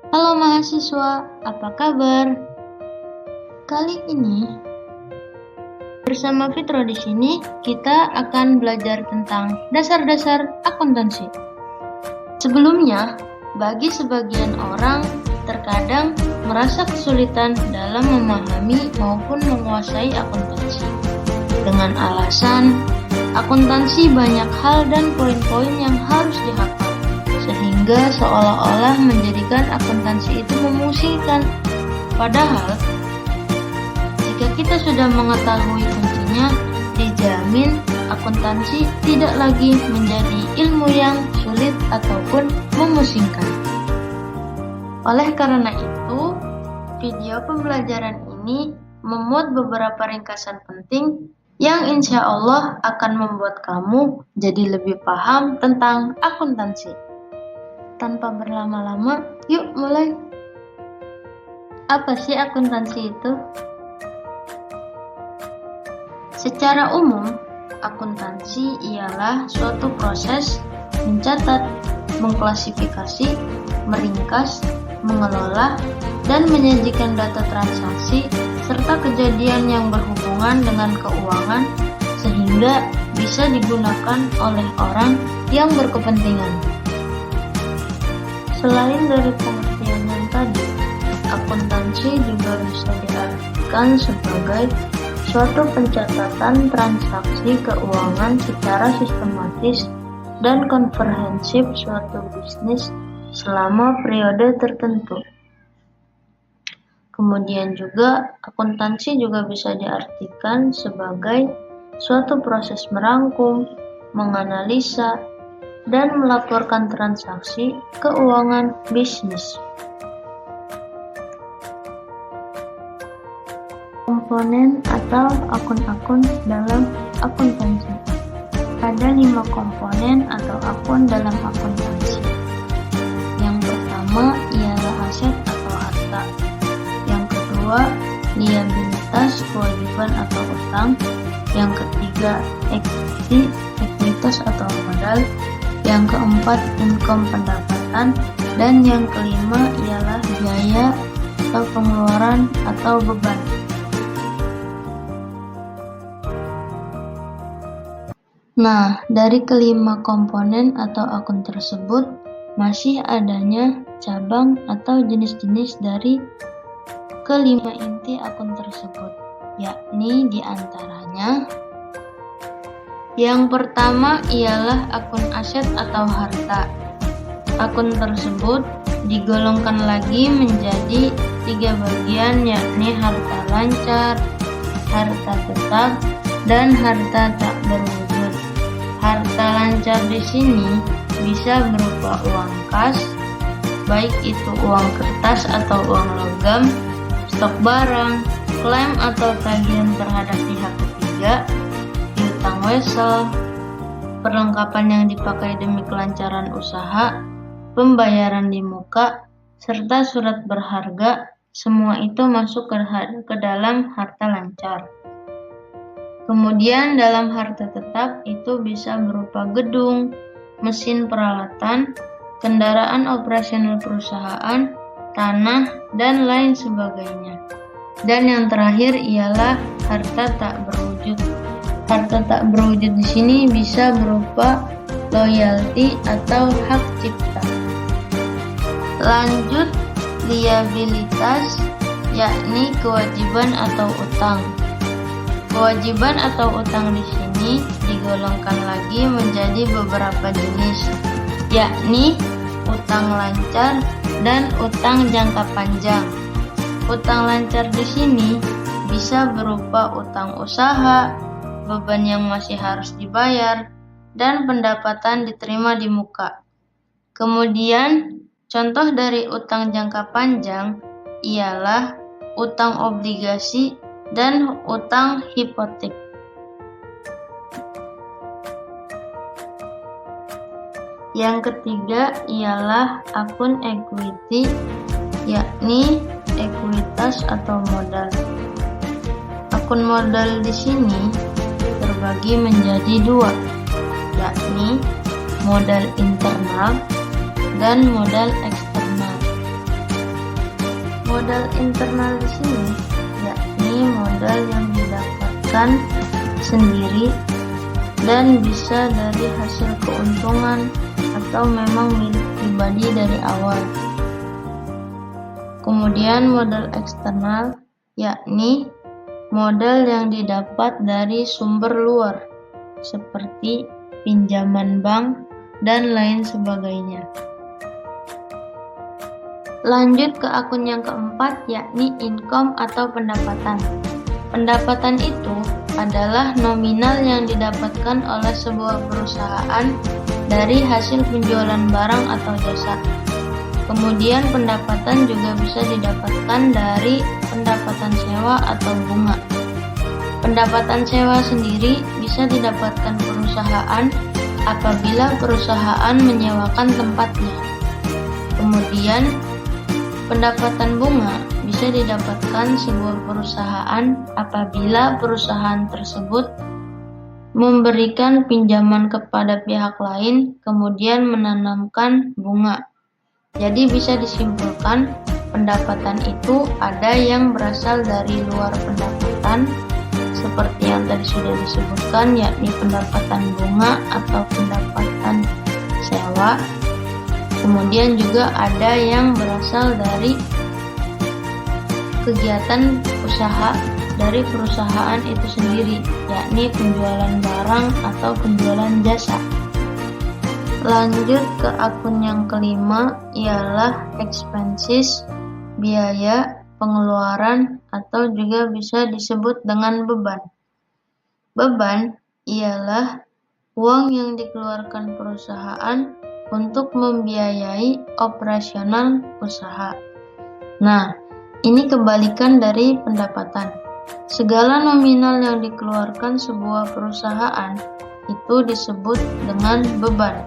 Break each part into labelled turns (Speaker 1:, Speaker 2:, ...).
Speaker 1: Halo mahasiswa, apa kabar? Kali ini bersama Fitro di sini kita akan belajar tentang dasar-dasar akuntansi. Sebelumnya, bagi sebagian orang terkadang merasa kesulitan dalam memahami maupun menguasai akuntansi. Dengan alasan akuntansi banyak hal dan poin-poin yang harus dihafal, sehingga seolah-olah menjadikan akuntansi itu memusingkan. Padahal, jika kita sudah mengetahui kuncinya, dijamin akuntansi tidak lagi menjadi ilmu yang sulit ataupun memusingkan. Oleh karena itu, video pembelajaran ini memuat beberapa ringkasan penting yang insya Allah akan membuat kamu jadi lebih paham tentang akuntansi. Tanpa berlama-lama, yuk mulai. Apa sih akuntansi itu? Secara umum, akuntansi ialah suatu proses mencatat, mengklasifikasi, meringkas, mengelola, dan menyajikan data transaksi serta kejadian yang berhubungan dengan keuangan sehingga bisa digunakan oleh orang yang berkepentingan. Selain dari pengertian yang tadi, akuntansi juga bisa diartikan sebagai suatu pencatatan transaksi keuangan secara sistematis dan komprehensif suatu bisnis selama periode tertentu. Kemudian juga, akuntansi juga bisa diartikan sebagai suatu proses merangkum, menganalisa, dan melaporkan transaksi keuangan bisnis. Komponen atau akun-akun dalam akuntansi. Ada 5 komponen atau akun dalam akuntansi. Yang pertama ialah aset atau harta. Yang kedua, liabilitas, kewajiban atau utang. Yang ketiga, equity, ekuitas atau modal. Yang keempat, income, pendapatan. Dan yang kelima ialah biaya atau pengeluaran atau beban. Nah, dari kelima komponen atau akun tersebut, masih adanya cabang atau jenis-jenis dari kelima inti akun tersebut, yakni diantaranya yang pertama ialah akun aset atau harta. Akun tersebut digolongkan lagi menjadi 3 bagian, yakni harta lancar, harta tetap, dan harta tak berwujud. Harta lancar di sini bisa berupa uang kas, baik itu uang kertas atau uang logam, stok barang, klaim atau tagihan terhadap pihak ketiga, piutang wesel, perlengkapan yang dipakai demi kelancaran usaha, pembayaran di muka, serta surat berharga. Semua itu masuk ke dalam harta lancar. Kemudian dalam harta tetap itu bisa berupa gedung, mesin peralatan, kendaraan operasional perusahaan, tanah, dan lain sebagainya. Dan yang terakhir ialah harta tak berwujud. Harta tak berwujud di sini bisa berupa royalti atau hak cipta. Lanjut, liabilitas, yakni kewajiban atau utang. Kewajiban atau utang di sini digolongkan lagi menjadi beberapa jenis, yakni utang lancar dan utang jangka panjang. Utang lancar di sini bisa berupa utang usaha, beban yang masih harus dibayar, dan pendapatan diterima di muka. Kemudian, contoh dari utang jangka panjang ialah utang obligasi dan utang hipotek. Yang ketiga ialah akun equity, yakni ekuitas atau modal. Akun modal di sini terbagi menjadi 2, yakni modal internal dan modal eksternal. modal internal di sini yakni modal yang didapatkan sendiri dan bisa dari hasil keuntungan atau memang milik pribadi dari awal. Kemudian modal eksternal yakni modal yang didapat dari sumber luar seperti pinjaman bank dan lain sebagainya. Lanjut ke akun yang keempat yakni income atau pendapatan. Pendapatan itu adalah nominal yang didapatkan oleh sebuah perusahaan dari hasil penjualan barang atau jasa. Kemudian pendapatan juga bisa didapatkan dari pendapatan sewa atau bunga. Pendapatan sewa sendiri bisa didapatkan perusahaan apabila perusahaan menyewakan tempatnya. Kemudian pendapatan bunga bisa didapatkan sebuah perusahaan apabila perusahaan tersebut memberikan pinjaman kepada pihak lain kemudian menanamkan bunga. Jadi bisa disimpulkan pendapatan itu ada yang berasal dari luar pendapatan seperti yang tadi sudah disebutkan yakni pendapatan bunga atau pendapatan sewa. Kemudian juga ada yang berasal dari kegiatan usaha dari perusahaan itu sendiri, yakni penjualan barang atau penjualan jasa. Lanjut ke akun yang kelima ialah expenses, biaya, pengeluaran atau juga bisa disebut dengan beban. Beban ialah uang yang dikeluarkan perusahaan untuk membiayai operasional usaha. Nah, ini kebalikan dari pendapatan. Segala nominal yang dikeluarkan sebuah perusahaan itu disebut dengan beban.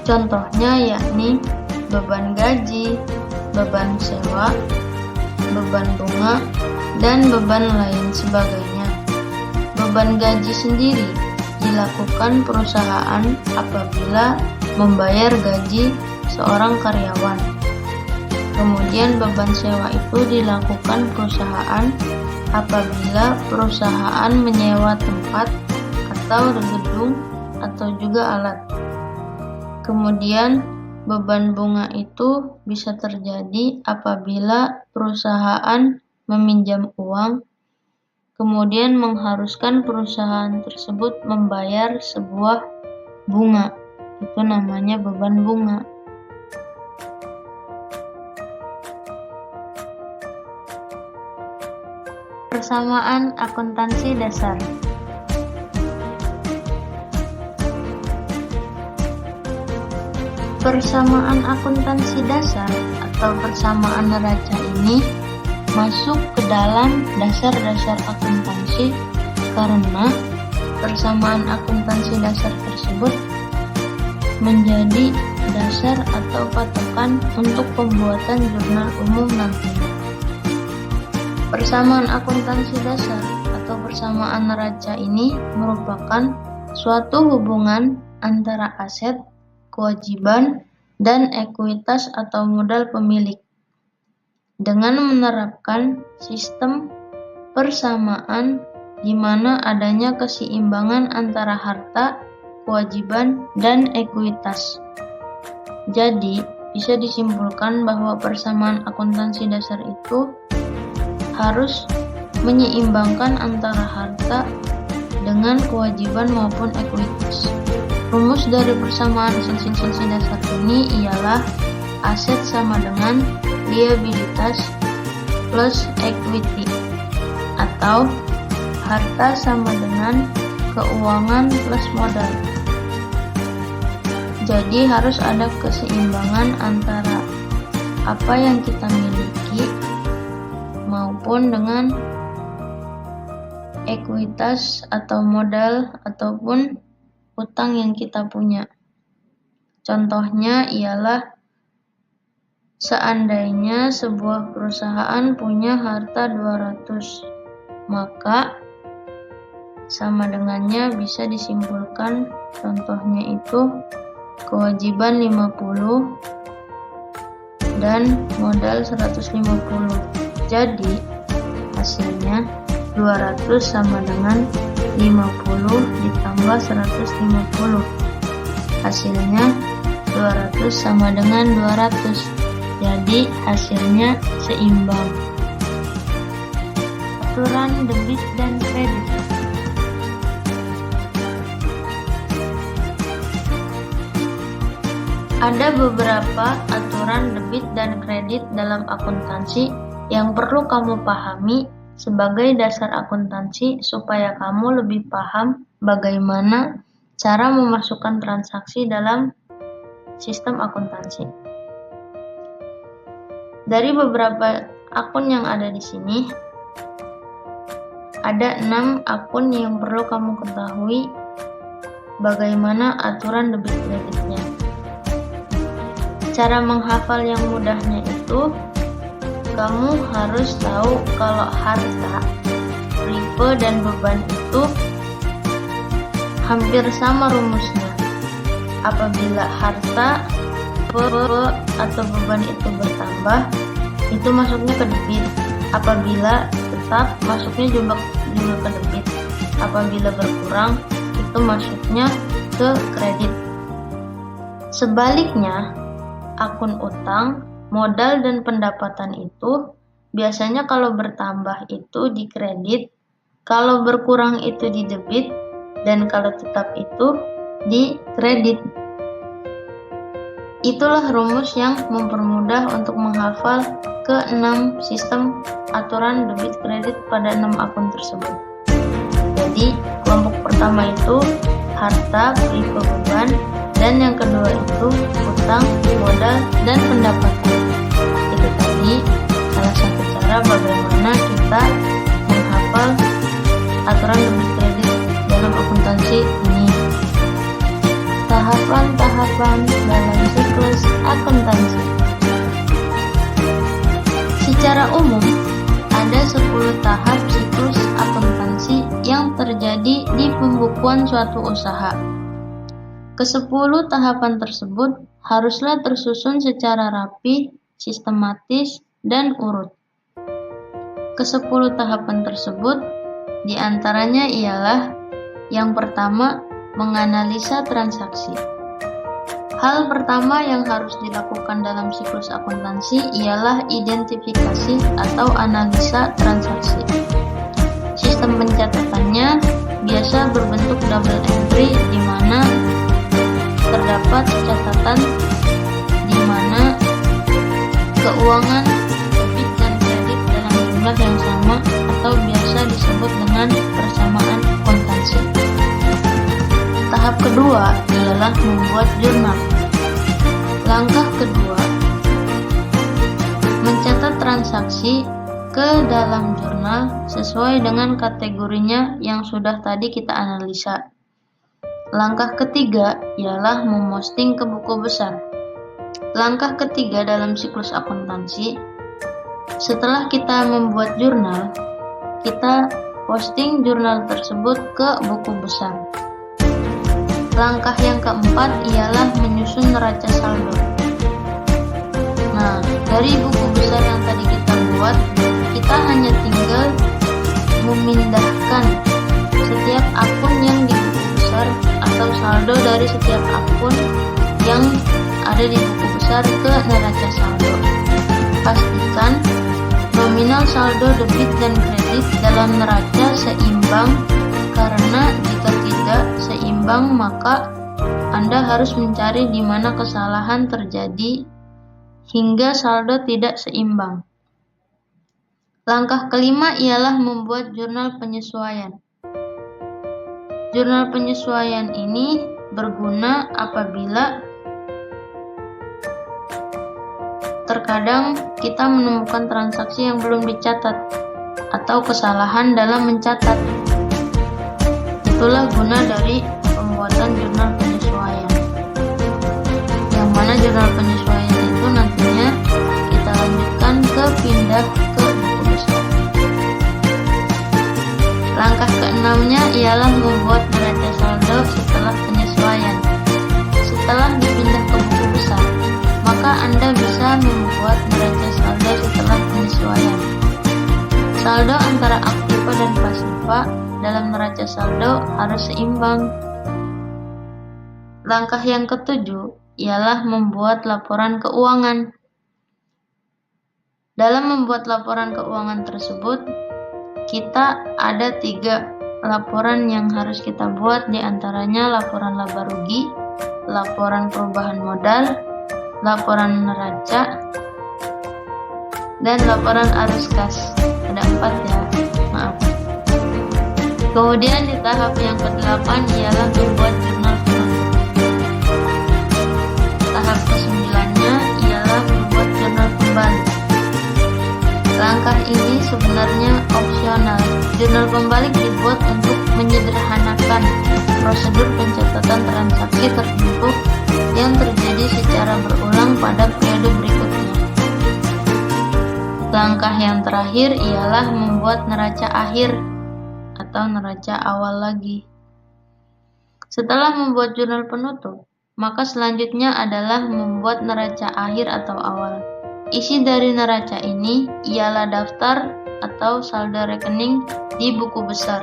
Speaker 1: Contohnya yakni beban gaji, beban sewa, beban bunga, dan beban lain sebagainya. Beban gaji sendiri dilakukan perusahaan apabila membayar gaji seorang karyawan. Kemudian beban sewa itu dilakukan perusahaan apabila perusahaan menyewa tempat atau gedung atau juga alat. Kemudian beban bunga itu bisa terjadi apabila perusahaan meminjam uang kemudian mengharuskan perusahaan tersebut membayar sebuah bunga. Itu namanya beban bunga. Persamaan akuntansi dasar. Persamaan akuntansi dasar atau persamaan neraca ini masuk ke dalam dasar-dasar akuntansi karena persamaan akuntansi dasar tersebut menjadi dasar atau patokan untuk pembuatan jurnal umum nantinya. Persamaan akuntansi dasar atau persamaan neraca ini merupakan suatu hubungan antara aset, kewajiban, dan ekuitas atau modal pemilik. Dengan menerapkan sistem persamaan di mana adanya keseimbangan antara harta, kewajiban, dan ekuitas. Jadi, bisa disimpulkan bahwa persamaan akuntansi dasar itu harus menyeimbangkan antara harta dengan kewajiban maupun ekuitas. Rumus dari persamaan akuntansi dasar ini ialah aset sama dengan liabilitas plus equity atau harta sama dengan keuangan plus modal. Jadi harus ada keseimbangan antara apa yang kita miliki maupun dengan ekuitas atau modal ataupun utang yang kita punya. Contohnya ialah seandainya sebuah perusahaan punya harta 200, maka sama dengannya bisa disimpulkan contohnya itu kewajiban 50 dan modal 150. Jadi hasilnya 200 sama dengan 50 ditambah 150. Hasilnya 200 sama dengan 200. Jadi hasilnya seimbang. Aturan debit dan kredit. Ada beberapa aturan debit dan kredit dalam akuntansi yang perlu kamu pahami sebagai dasar akuntansi supaya kamu lebih paham bagaimana cara memasukkan transaksi dalam sistem akuntansi. Dari beberapa akun yang ada di sini, ada 6 akun yang perlu kamu ketahui bagaimana aturan debit kreditnya. Cara menghafal yang mudahnya itu, kamu harus tahu kalau harta, ripe, dan beban itu hampir sama rumusnya. Apabila harta, atau beban itu bertambah, itu masuknya ke debit. Apabila tetap, masuknya juga ke debit. Apabila berkurang, itu masuknya ke kredit. Sebaliknya, akun utang, modal, dan pendapatan itu biasanya kalau bertambah itu di kredit, kalau berkurang itu di debit, dan kalau tetap itu di kredit. Itulah rumus yang mempermudah untuk menghafal ke-6 sistem aturan debit kredit pada 6 akun tersebut. Jadi, kelompok pertama itu harta, ripe, beban, dan yang kedua itu utang, modal, dan pendapatan. Itu tadi salah satu cara bagaimana kita menghafal aturan debit kredit dalam akuntansi ini. Tahapan-tahapan dalam siklus akuntansi. Secara umum, ada 10 tahap siklus akuntansi yang terjadi di pembukuan suatu usaha. Ke-10 tahapan tersebut haruslah tersusun secara rapi, sistematis, dan urut. Ke-10 tahapan tersebut diantaranya ialah: yang pertama, menganalisa transaksi. Hal pertama yang harus dilakukan dalam siklus akuntansi ialah identifikasi atau analisa transaksi. Sistem pencatatannya biasa berbentuk double entry, di mana terdapat catatan di mana keuangan debit dan kredit dalam jumlah yang sama atau biasa disebut dengan persamaan akuntansi. Tahap kedua ialah membuat jurnal. Langkah kedua, mencatat transaksi ke dalam jurnal sesuai dengan kategorinya yang sudah tadi kita analisa. Langkah ketiga ialah memposting ke buku besar. Langkah ketiga dalam siklus akuntansi, setelah kita membuat jurnal, kita posting jurnal tersebut ke buku besar. Langkah yang keempat ialah menyusun neraca saldo. Nah, dari buku besar yang tadi kita buat, kita hanya tinggal memindahkan setiap akun yang di buku besar atau saldo dari setiap akun yang ada di buku besar ke neraca saldo. Pastikan nominal saldo debit dan kredit dalam neraca seimbang, karena jika tidak seimbang maka Anda harus mencari di mana kesalahan terjadi hingga saldo tidak seimbang. Langkah kelima ialah membuat jurnal penyesuaian. Jurnal penyesuaian ini berguna apabila terkadang kita menemukan transaksi yang belum dicatat atau kesalahan dalam mencatat. Itulah guna dari pembuatan jurnal penyesuaian. Yang mana jurnal penyesuaian itu nantinya kita lanjutkan ke pindah ke buku besar. Langkah keenamnya ialah membuat neraca saldo setelah penyesuaian. Setelah dipindah ke buku besar, maka Anda bisa membuat neraca saldo setelah penyesuaian. Saldo antara aktiva dan pasiva dalam neraca saldo harus seimbang. Langkah yang ketujuh ialah membuat laporan keuangan. Dalam membuat laporan keuangan tersebut, kita ada 3 laporan yang harus kita buat, diantaranya laporan laba rugi, laporan perubahan modal, laporan neraca, dan laporan arus kas. Ada 4 ya, maaf. Kemudian di tahap yang ke-8 ialah membuat jurnal penutup. Tahap ke-9-nya ialah membuat jurnal pembalik. Langkah ini sebenarnya opsional. Jurnal pembalik dibuat untuk menyederhanakan prosedur pencatatan transaksi tertentu yang terjadi secara berulang pada periode berikutnya. Langkah yang terakhir ialah membuat neraca akhir atau neraca awal lagi. Setelah membuat jurnal penutup, maka selanjutnya adalah membuat neraca akhir atau awal. Isi dari neraca ini ialah daftar atau saldo rekening di buku besar.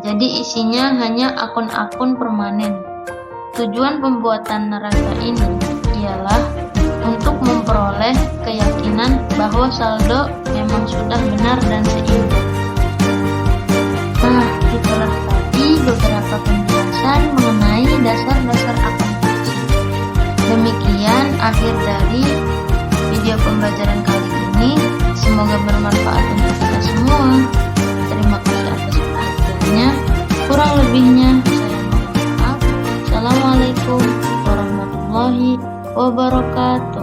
Speaker 1: Jadi isinya hanya akun-akun permanen. Tujuan pembuatan neraca ini ialah untuk memperoleh keyakinan bahwa saldo memang sudah benar dan seimbang. Nah, itulah tadi beberapa penjelasan mengenai dasar-dasar akuntansi. Demikian akhir dari video pembelajaran kali ini. Semoga bermanfaat untuk kita semua. Terima kasih atas perhatiannya. Kurang lebihnya saya mohon maaf. Assalamualaikum warahmatullahi wabarakatuh.